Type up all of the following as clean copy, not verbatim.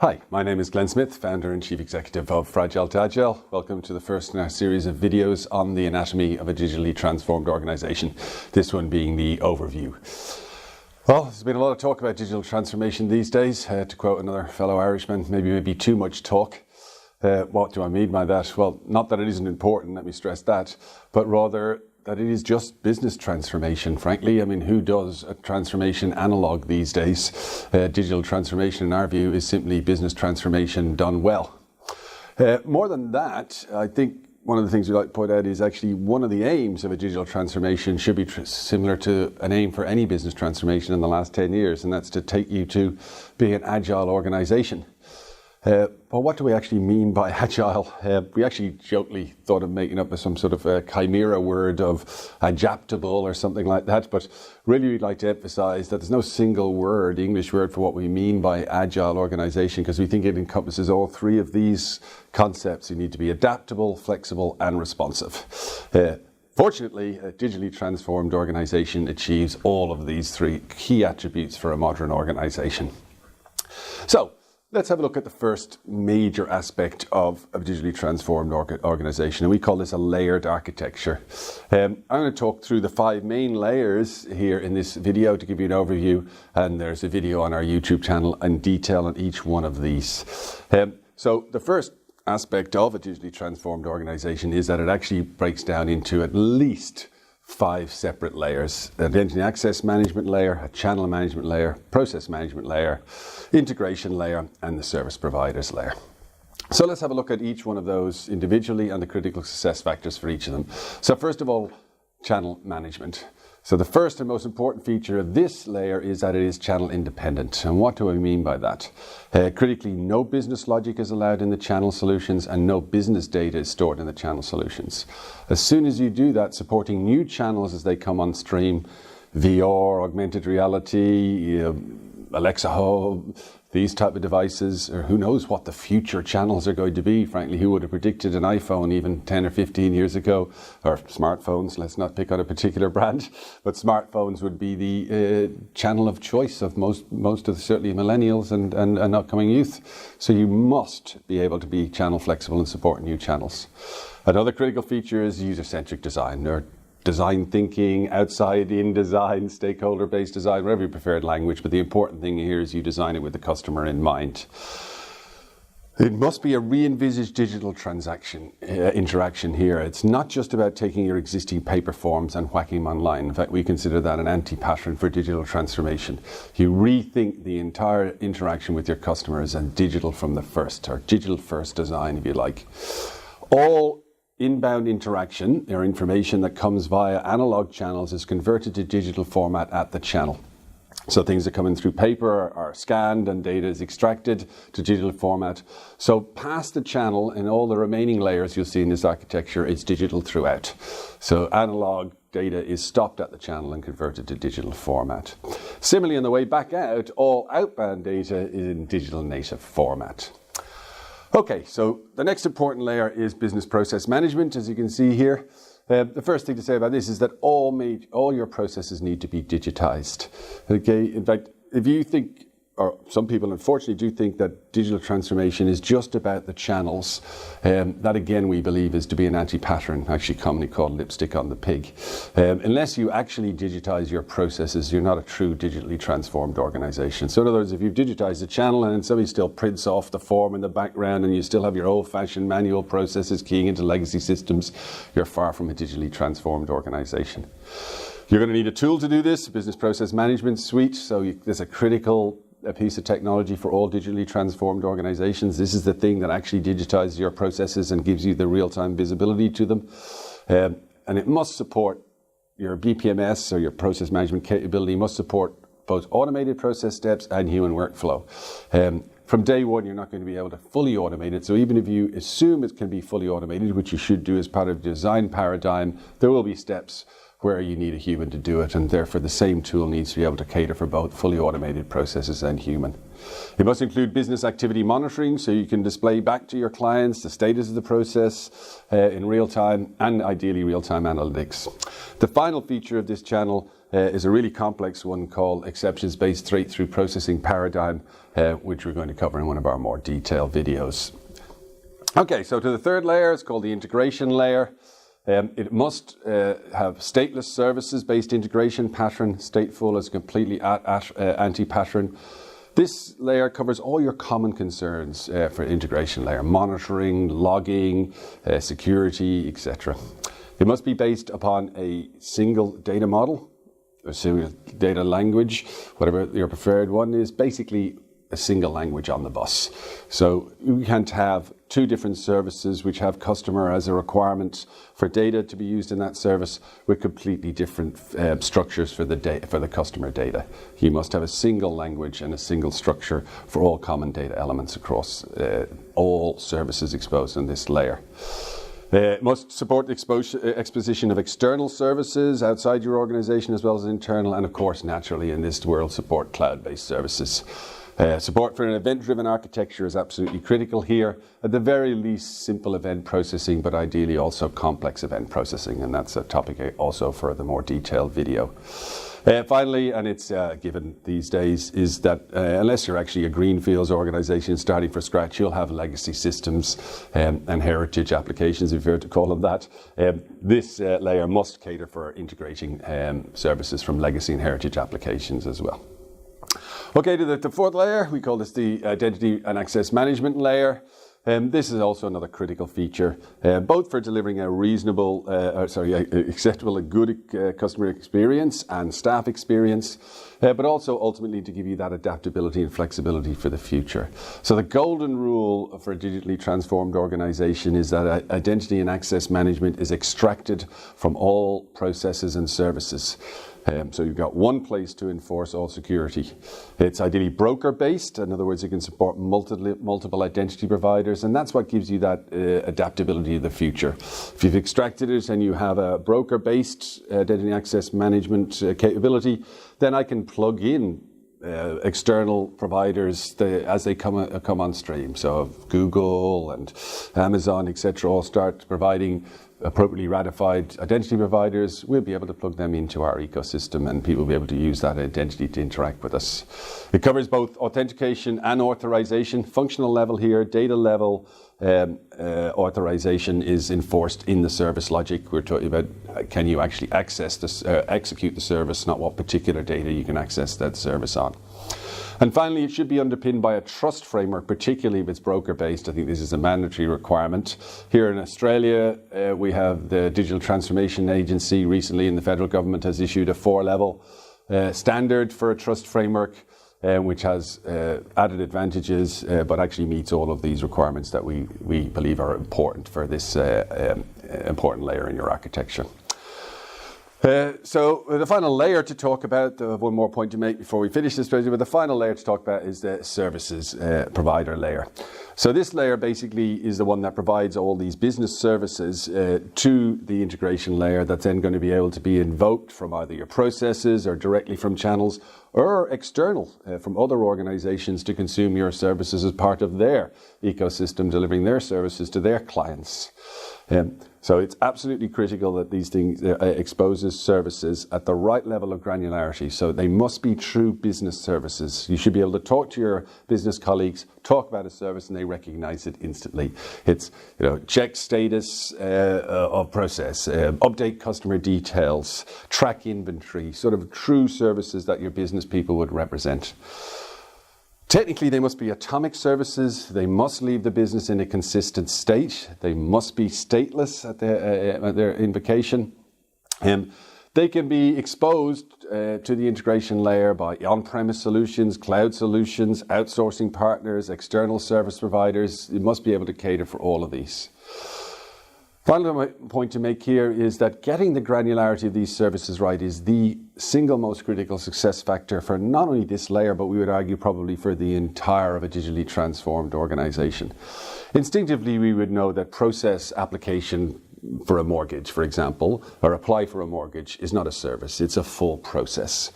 Hi, my name is Glenn Smith, founder and chief executive of Fragile to Agile. Welcome to the first in our series of videos on the anatomy of a digitally transformed organization. This one being the overview. Well, there's been a lot of talk about digital transformation these days. To quote another fellow Irishman, maybe too much talk. What do I mean by that? Well, not that it isn't important, let me stress that, but rather that it is just business transformation, frankly. I mean, who does a transformation analog these days? Digital transformation, in our view, is simply business transformation done well. More than that, I think one of the things we like to point out is actually one of the aims of a digital transformation should be similar to an aim for any business transformation in the last 10 years, and that's to take you to being an agile organization. But what do we actually mean by agile? We actually jokingly thought of making up some sort of a chimera word of adaptable or something like that. But really we'd like to emphasize that there's no single word, English word, for what we mean by agile organization, because we think it encompasses all three of these concepts. You need to be adaptable, flexible, and responsive. Fortunately, a digitally transformed organization achieves all of these three key attributes for a modern organization. So, let's have a look at the first major aspect of a digitally transformed organization, and we call this a layered architecture. I'm going to talk through the 5 main layers here in this video to give you an overview, and there's a video on our YouTube channel in detail on each one of these. So the first aspect of a digitally transformed organization is that it actually breaks down into at least 5 separate layers: an identity access management layer, a channel management layer, process management layer, integration layer, and the service providers layer. So let's have a look at each one of those individually and the critical success factors for each of them. So first of all, channel management. So the first and most important feature of this layer is that it is channel independent. And what do I mean by that? Critically, no business logic is allowed in the channel solutions, and no business data is stored in the channel solutions. As soon as you do that, supporting new channels as they come on stream, VR, augmented reality, Alexa Home, these type of devices, or who knows what the future channels are going to be. Frankly, who would have predicted an iPhone even 10 or 15 years ago, or smartphones, let's not pick on a particular brand, but smartphones would be the channel of choice of most of certainly millennials and upcoming youth. So you must be able to be channel flexible and support new channels. Another critical feature is user-centric design, or design thinking, outside-in design, stakeholder-based design, whatever your preferred language, but the important thing here is you design it with the customer in mind. It must be a re-envisaged digital interaction here. It's not just about taking your existing paper forms and whacking them online. In fact, we consider that an anti-pattern for digital transformation. You rethink the entire interaction with your customers and digital from the first, or digital first design, if you like. All inbound interaction or information that comes via analog channels is converted to digital format at the channel. So things that come in through paper are scanned and data is extracted to digital format. So past the channel and all the remaining layers you'll see in this architecture, it's digital throughout. So analog data is stopped at the channel and converted to digital format. Similarly, on the way back out, all outbound data is in digital native format. Okay, so the next important layer is business process management, as you can see here. The first thing to say about this is that all your processes need to be digitized. Okay, in fact, if you think, or some people unfortunately do think, that digital transformation is just about the channels, that again we believe is to be an anti-pattern, actually commonly called lipstick on the pig. Unless you actually digitize your processes, you're not a true digitally transformed organization. So in other words, if you've digitized the channel and somebody still prints off the form in the background and you still have your old-fashioned manual processes keying into legacy systems, you're far from a digitally transformed organization. You're going to need a tool to do this, a business process management suite. So there's a piece of technology for all digitally transformed organizations. This is the thing that actually digitizes your processes and gives you the real-time visibility to them. And it must support your BPMS, or your process management capability, must support both automated process steps and human workflow. From day one, you're not going to be able to fully automate it. So even if you assume it can be fully automated, which you should do as part of the design paradigm, there will be steps where you need a human to do it, and therefore the same tool needs to be able to cater for both fully automated processes and human. It must include business activity monitoring, so you can display back to your clients the status of the process in real time, and ideally real-time analytics. The final feature of this channel is a really complex one called exceptions-based straight-through processing paradigm, which we're going to cover in one of our more detailed videos. Okay, so to the third layer, it's called the integration layer. It must have stateless services-based integration pattern. Stateful is completely anti-pattern. This layer covers all your common concerns for integration layer: monitoring, logging, security, etc. It must be based upon a single data model, a single data language, whatever your preferred one is, basically a single language on the bus. So you can't have two different services which have customer as a requirement for data to be used in that service with completely different structures for the customer data. You must have a single language and a single structure for all common data elements across all services exposed in this layer. It must support the exposition of external services outside your organization as well as internal, and of course naturally in this world support cloud-based services. Support for an event-driven architecture is absolutely critical here. At the very least, simple event processing, but ideally also complex event processing, and that's a topic also for the more detailed video. Finally, and it's given these days, is that unless you're actually a greenfields organization starting from scratch, you'll have legacy systems and heritage applications, if you were to call them that. This layer must cater for integrating services from legacy and heritage applications as well. Okay, to the fourth layer, we call this the identity and access management layer. This is also another critical feature, both for delivering a acceptable and good customer experience and staff experience, but also ultimately to give you that adaptability and flexibility for the future. So the golden rule for a digitally transformed organization is that identity and access management is extracted from all processes and services. So you've got one place to enforce all security. It's ideally broker-based. In other words, it can support multiple identity providers, and that's what gives you that adaptability of the future. If you've extracted it and you have a broker-based identity access management capability, then I can plug in external providers as they come on stream. So Google and Amazon, etc., all start providing appropriately ratified identity providers. We'll be able to plug them into our ecosystem and people will be able to use that identity to interact with us. It covers both authentication and authorization. Functional level here, data level authorization is enforced in the service logic. We're talking about can you actually access this, execute the service, not what particular data you can access that service on. And finally, it should be underpinned by a trust framework, particularly if it's broker-based. I think this is a mandatory requirement. Here in Australia, we have the Digital Transformation Agency recently, and the federal government has issued a 4-level standard for a trust framework, which has added advantages, but actually meets all of these requirements that we believe are important for this important layer in your architecture. So the final layer to talk about, one more point to make before we finish this presentation, but the final layer to talk about is the services provider layer. So this layer basically is the one that provides all these business services to the integration layer that's then going to be able to be invoked from either your processes or directly from channels or external from other organizations to consume your services as part of their ecosystem, delivering their services to their clients. So it's absolutely critical that these things exposes services at the right level of granularity. So they must be true business services. You should be able to talk to your business colleagues, talk about a service, and they recognize it instantly. It's check status of process, update customer details, track inventory, sort of true services that your business people would represent. Technically, they must be atomic services. They must leave the business in a consistent state. They must be stateless at their invocation. They can be exposed to the integration layer by on-premise solutions, cloud solutions, outsourcing partners, external service providers. You must be able to cater for all of these. Final point to make here is that getting the granularity of these services right is the single most critical success factor for not only this layer, but we would argue probably for the entire of a digitally transformed organization. Instinctively, we would know that process application for a mortgage, for example, or apply for a mortgage is not a service, it's a full process.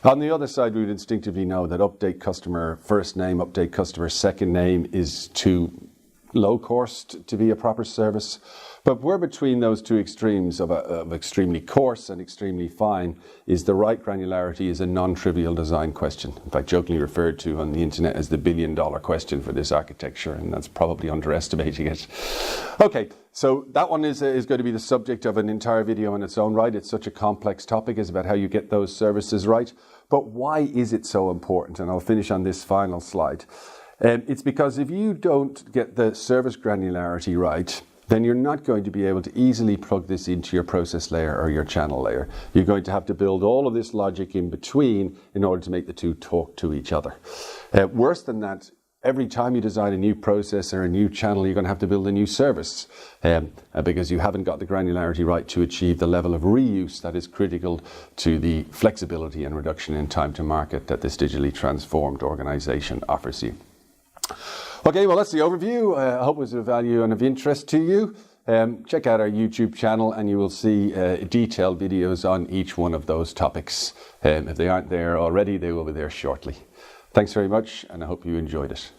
On the other side, we would instinctively know that update customer first name, update customer second name is two low coarse to be a proper service. But where between those two extremes of extremely coarse and extremely fine is the right granularity is a non-trivial design question. In fact, jokingly referred to on the internet as the billion-dollar question for this architecture, and that's probably underestimating it. Okay, so that one is going to be the subject of an entire video in its own right. It's such a complex topic. It's about how you get those services right. But why is it so important? And I'll finish on this final slide. It's because if you don't get the service granularity right, then you're not going to be able to easily plug this into your process layer or your channel layer. You're going to have to build all of this logic in between in order to make the two talk to each other. Worse than that, every time you design a new process or a new channel, you're going to have to build a new service because you haven't got the granularity right to achieve the level of reuse that is critical to the flexibility and reduction in time to market that this digitally transformed organization offers you. Okay, well, that's the overview. I hope it was of value and of interest to you. Check out our YouTube channel and you will see detailed videos on each one of those topics. If they aren't there already, they will be there shortly. Thanks very much, and I hope you enjoyed it.